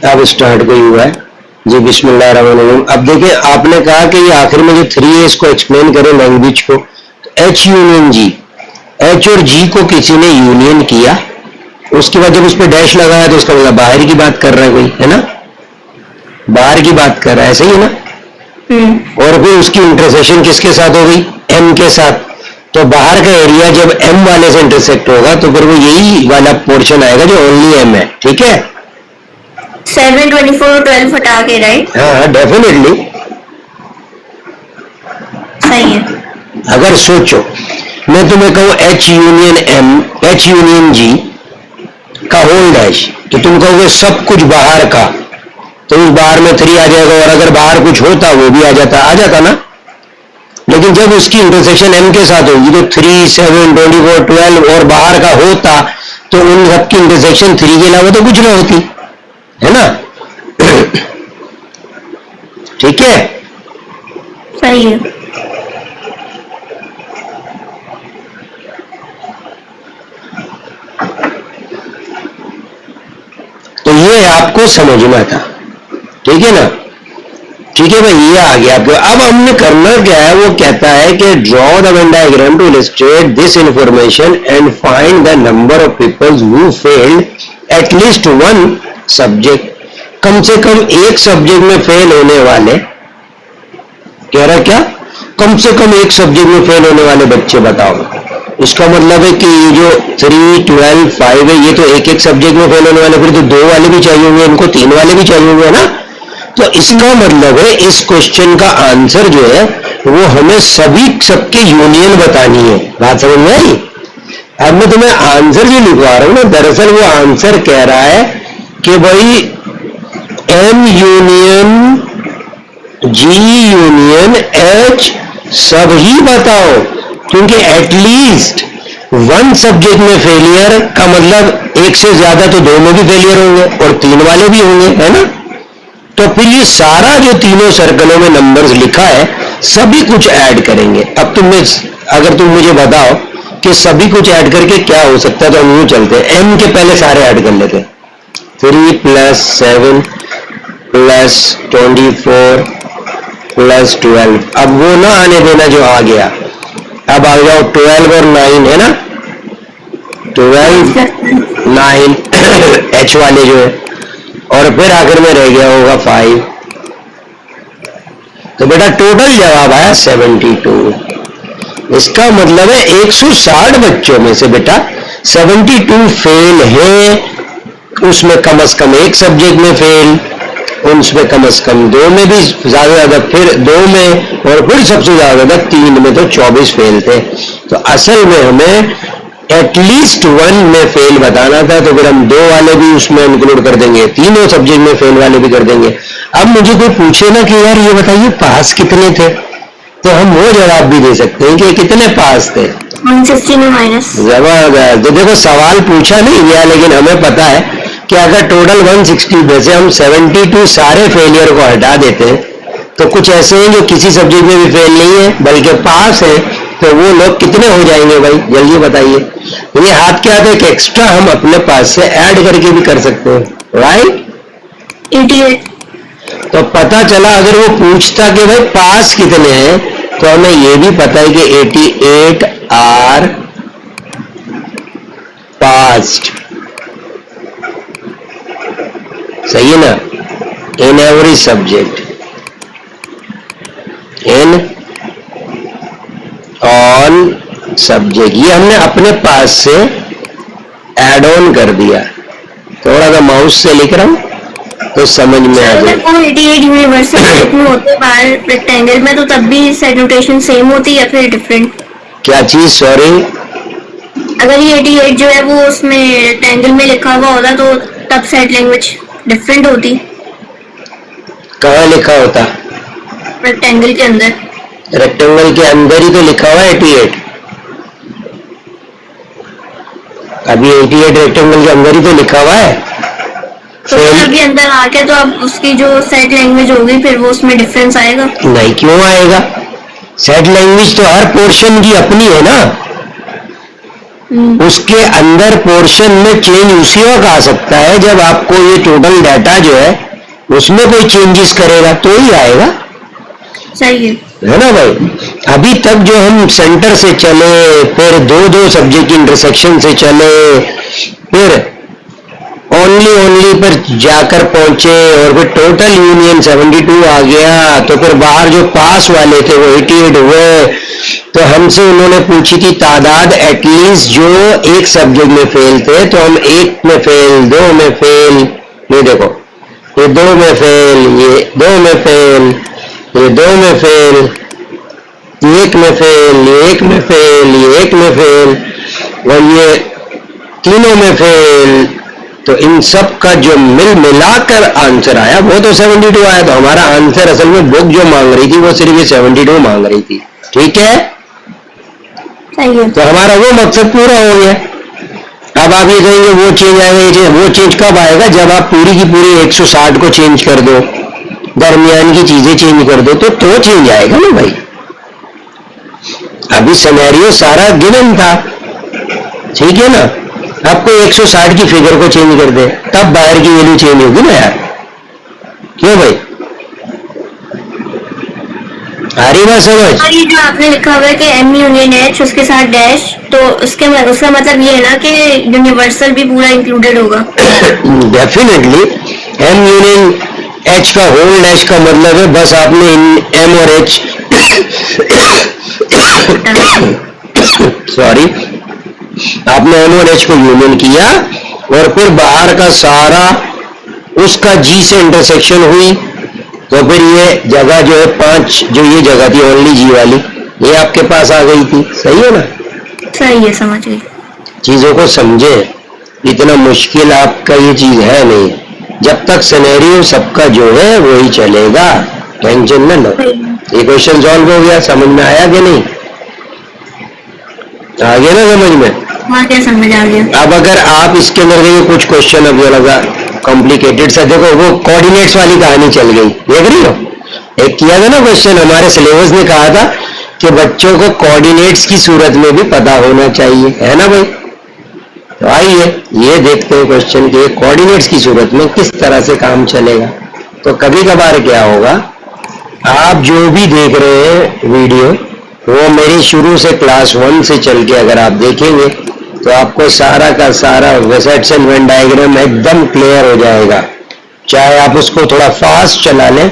अब स्टार्ट कोई हुआ है जी, बिस्मिल्लाहिर्रहमानिर्रहीम। अब देखिए, आपने कहा कि ये आखिर में जो 3 है इसको एक्सप्लेन करें लैंग्वेज को। एच यूनियन जी, एच और जी को किसी ने यूनियन किया, उसके बाद जब उस पर डैश लगाया तो उसका मतलब बाहर की बात कर रहा है कोई, है ना, बाहर की बात कर रहा है, सही है ना। और फिर उसकी इंटरसेक्शन किसके साथ हो गई, एम के साथ। तो बाहर का एरिया जब एम वाले से इंटरसेक्ट होगा तो फिर वो यही वाला पोर्शन आएगा जो ओनली एम है, ठीक है। 7, 24, 12 हटा के, राइट? हाँ डेफिनेटली, सही है। अगर सोचो मैं तुम्हें कहूँ H union M, H union G का होल डैश, तो तुम कहोगे सब कुछ बाहर का, तो उस बाहर में 3 आ जाएगा, और अगर बाहर कुछ होता वो भी आ जाता ना। लेकिन जब उसकी इंटरसेक्शन एम के साथ होगी तो 3, 7, 24, 12 और बाहर का होता तो उन सबकी इंटरसेक्शन 3 के अलावा तो कुछ ना होती, है ना। ठीक है, सही है। तो ये आपको समझना था, ठीक है ना। ठीक है भाई, ये आ गया आपको। अब हमने करना क्या है, वो कहता है कि draw the Venn diagram to illustrate this information and find the number of peoples who failed at least one subject. कम से कम एक सब्जेक्ट में फेल होने वाले, कह रहा क्या, कम से कम एक सब्जेक्ट में फेल होने वाले बच्चे बताओ। इसका मतलब है कि ये जो 3, 12, 5 है, ये तो एक एक सब्जेक्ट में फेल होने वाले, फिर तो 2 वाले भी चाहिए होंगे, इनको 3 वाले भी चाहिए होंगे ना। तो इसका मतलब है इस क्वेश्चन का आंसर जो है वो हमें सभी सबके यूनियन बतानी है। बात समझ में आई। अब मैं तुम्हें आंसर जो लिखवा रहा हूं ना, दरअसल वो आंसर कह रहा है कि भाई एम यूनियन जी यूनियन एच सब ही बताओ, क्योंकि एटलीस्ट वन सब्जेक्ट में फेलियर का मतलब एक से ज्यादा तो 2 में भी फेलियर होंगे और 3 वाले भी होंगे, है ना। तो फिर ये सारा जो तीनों सर्कलों में नंबर्स लिखा है सभी कुछ ऐड करेंगे। अब अगर तुम मुझे बताओ कि सभी कुछ ऐड करके क्या हो सकता है, तो हम यूं चलते हैं, एम के पहले सारे ऐड कर लेते हैं। 3 + 7 + 24 + 12। अब वो ना आने देना जो आ गया, अब आ जाओ 12 और 9, है ना, 12, 9 एच वाले जो है, और फिर आखिर में रह गया होगा 5। तो बेटा टोटल जवाब आया 72। इसका मतलब है 160 बच्चों में से बेटा 72 फेल है, उसमें कम से कम एक सब्जेक्ट में फेल, उसमें कम से कम 2 में भी ज्यादा, फिर 2 में, और फिर सबसे ज्यादा 3 में, तो 24 फेल थे। तो असल में हमें एटलीस्ट 1 में फेल बताना था, तो फिर हम 2 वाले भी उसमें इंक्लूड कर देंगे, तीनों सब्जेक्ट में फेल वाले भी कर देंगे। अब मुझे कोई पूछे ना कि यार ये बताइए पास कितने थे, तो हम वो जवाब भी दे सकते हैं कि कितने पास थे, 160 में माइनस। जबरदस्त। तो देखो सवाल पूछा नहीं गया, लेकिन हमें पता है कि अगर टोटल 160 में से हम 72 सारे फेलियर को हटा देते तो कुछ ऐसे हैं जो किसी सब्जेक्ट में भी फेल नहीं है बल्कि पास है, तो वो लोग कितने हो जाएंगे भाई, जल्दी बताइए। ये हाथ क्या है कि एक्स्ट्रा हम अपने पास से ऐड करके भी कर सकते हैं, राइट। 88। तो पता चला अगर वो पूछता कि भाई पास कितने हैं, तो हमें ये भी पता है कि 88 आर पास्ट, सही है ना, in every subject, in all subject. ये हमने अपने पास से ऐड ऑन कर दिया। थोड़ा सा माउस से लिख रहा हूं तो समझ में आ जाए। 88 यूनिवर्सल में होते बाहर रेक्टेंगल में, तो तब भी सेट नोटेशन सेम होती है या फिर डिफरेंट? क्या चीज, सॉरी। अगर ये 88 जो है वो उसमें रेक्टेंगल में लिखा हुआ होता तो तब सेट लैंग्वेज डिफरेंट होती। कहाँ लिखा होता? रेक्टेंगल के अंदर। रेक्टेंगल के अंदर ही तो लिखा हुआ है 88। अभी 88 रेक्टेंगल के अंदर ही तो लिखा हुआ है। तो अभी अंदर आके तो अब उसकी जो सेट लैंग्वेज होगी फिर वो उसमें डिफरेंस आएगा? नहीं, क्यों आएगा? सेट लैंग्वेज तो हर पोर्शन की अपनी है ना। उसके अंदर पोर्शन में चेंज उसी वक्त आ सकता है जब आपको ये टोटल डाटा जो है उसमें कोई चेंजेस करेगा तो ही आएगा। सही है ना भाई। अभी तक जो हम सेंटर से चले, फिर दो सब्जेक्ट की इंटरसेक्शन से चले, फिर ओनली पर जाकर पहुंचे और फिर टोटल यूनियन 72 आ गया, तो फिर बाहर जो पास वाले थे वो 88 हुए। तो हमसे उन्होंने पूछी थी तादाद एटलीस्ट जो एक सब्जेक्ट में फेल थे, तो हम एक में फेल, दो में फेल, ये देखो ये दो में फेल, ये दो में फेल, ये दो में फेल, एक में फेल, ये एक में फेल, ये एक में फेल और ये तीनों में फेल। तो इन सब का जो मिलाकर आंसर आया वो तो 72 आया। तो हमारा आंसर असल में बुक जो मांग रही थी वो सिर्फ ये 72 मांग रही थी। ठीक है, तो हमारा वो मकसद पूरा हो गया। अब आप ये कहेंगे वो चेंज आएगा, वो चेंज कब आएगा? जब आप पूरी की पूरी 160 को चेंज कर दो, दरमियान की चीजें चेंज कर दो, तो चेंज आएगा ना भाई। अभी सिनेरियो सारा गिवन था, ठीक है ना। आपको 160 की फिगर को चेंज कर दे तब बाहर की वैल्यू चेंज होगी ना यार, क्यों भाई? आ रही बात समझ? और ये जो आपने लिखा हुआ है कि M यूनियन H उसके साथ डैश, तो उसका मतलब ये है ना कि यूनिवर्सल भी पूरा इंक्लूडेड होगा। डेफिनेटली M यूनियन H का होल डैश का मतलब है बस आपने M और H सॉरी, आपने M और H को यूनियन किया और फिर बाहर का सारा उसका G से इंटरसेक्शन हुई, तो फिर ये जगह जो है 5, जो ये जगह थी ओनली G वाली, ये आपके पास आ गई थी। सही है ना? सही है, समझ गई। चीजों को समझे, इतना मुश्किल आपका ये चीज है नहीं। जब तक सिनेरियो सबका जो है वही चलेगा, टेंशन न लो। ये क्वेश्चन सॉल्व हो गया, समझ में आया कि नहीं? आ गया ना समझ में? हाँ, क्या समझ आ गया। अब अगर आप इसके अंदर देखिए कुछ क्वेश्चन अब ये लगा कॉम्प्लिकेटेड सा, देखो वो कोऑर्डिनेट्स वाली कहानी चल गई, देख रही हो? एक किया था ना क्वेश्चन, हमारे सिलेबस ने कहा था कि बच्चों को कोऑर्डिनेट्स की सूरत में भी पता होना चाहिए, है ना भाई? तो आइए ये देखते हैं क्वेश्चन के कोऑर्डिनेट्स की सूरत में किस तरह से काम चलेगा। तो कभी कभार क्या होगा, आप जो भी देख रहे हैं वीडियो वो मेरी शुरू से क्लास 1 से चल के अगर आप देखेंगे तो आपको सारा का सारा वेसेट्सन वेन डायग्राम एकदम क्लियर हो जाएगा। चाहे आप उसको थोड़ा फास्ट चला लें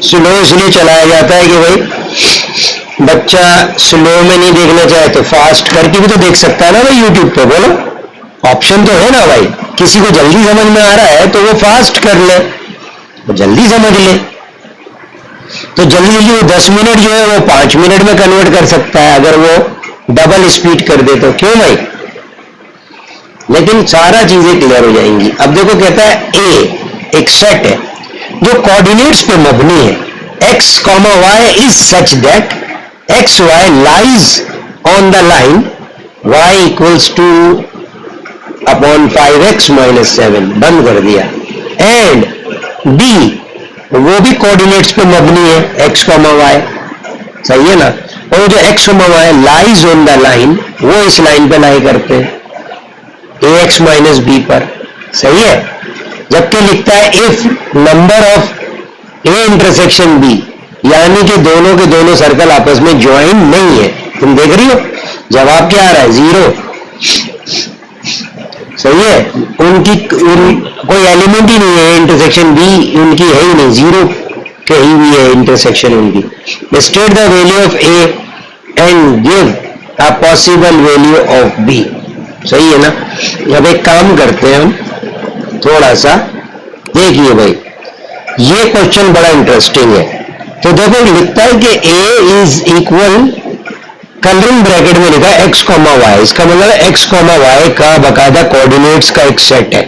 स्लो इसलिए चलाया जाता है कि भाई बच्चा स्लो में नहीं देखना चाहे तो फास्ट करके भी तो देख सकता है ना भाई, यूट्यूब पे। बोलो, ऑप्शन तो है ना भाई। किसी को जल्दी समझ में आ रहा है तो वो फास्ट कर ले, वो जल्दी समझ ले। तो जल्दी वो 10 मिनट जो है वो 5 मिनट में कन्वर्ट कर सकता है अगर वो डबल स्पीड कर दे तो, क्यों भाई? लेकिन सारा चीजें क्लियर हो जाएंगी। अब देखो कहता है ए एक सेट है जो कोऑर्डिनेट्स पे मबनी है, x, y is such that x, y lies on the line y equals two upon 5x minus 7, बंद कर दिया। एंड b वो भी कोऑर्डिनेट्स पे मबनी है, x, y, सही है ना। और जो x, y lies on the line, वो इस लाइन पे लाई करते हैं ax माइनस b पर, सही है। जबकि लिखता है if number of a intersection b, यानी कि दोनों के दोनों सर्कल आपस में ज्वाइन नहीं है। तुम देख रही हो जवाब क्या आ रहा है? 0, सही है। कोई एलिमेंट ही नहीं है, इंटरसेक्शन b उनकी है ही नहीं, 0 कहीं भी है इंटरसेक्शन उनकी। State the value of a and give a possible value of b, सही है ना। अब एक काम करते हैं हम, थोड़ा सा देखिए भाई, ये क्वेश्चन बड़ा इंटरेस्टिंग है। तो देखो लिखता है कि a is equal, colouring bracket में लिखा है x, y, इसका मतलब x, y का बकायदा कोऑर्डिनेट्स का एक सेट है।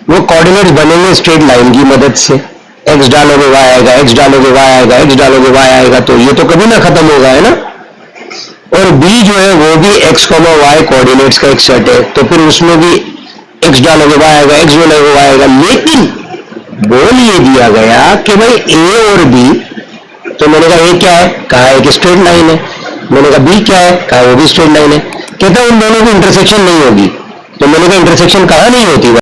वो कोऑर्डिनेट्स बनेंगे स्ट्रेट लाइन की मदद से, x डालोगे y आएगा, x डालोगे y आएगा, x डालोगे y आएगा, तो ये तो कभी ना खत्म होगा, है ना। और b जो है वो भी x, y कोऑर्डिनेट्स का एक सेट है, तो फिर उसमें भी x डालोगे y आएगा, x डालोगे y आएगा। लेकिन बोल ये दिया गया कि भाई a और b, तो मैंने कहा a क्या है? कहा एक स्ट्रेट लाइन है। मैंने कहा b क्या है? कहा वो भी स्ट्रेट लाइन है। कहता उन दोनों की इंटरसेक्शन नहीं होगी। तो मैंने कहा इंटरसेक्शन कहाँ नहीं होती?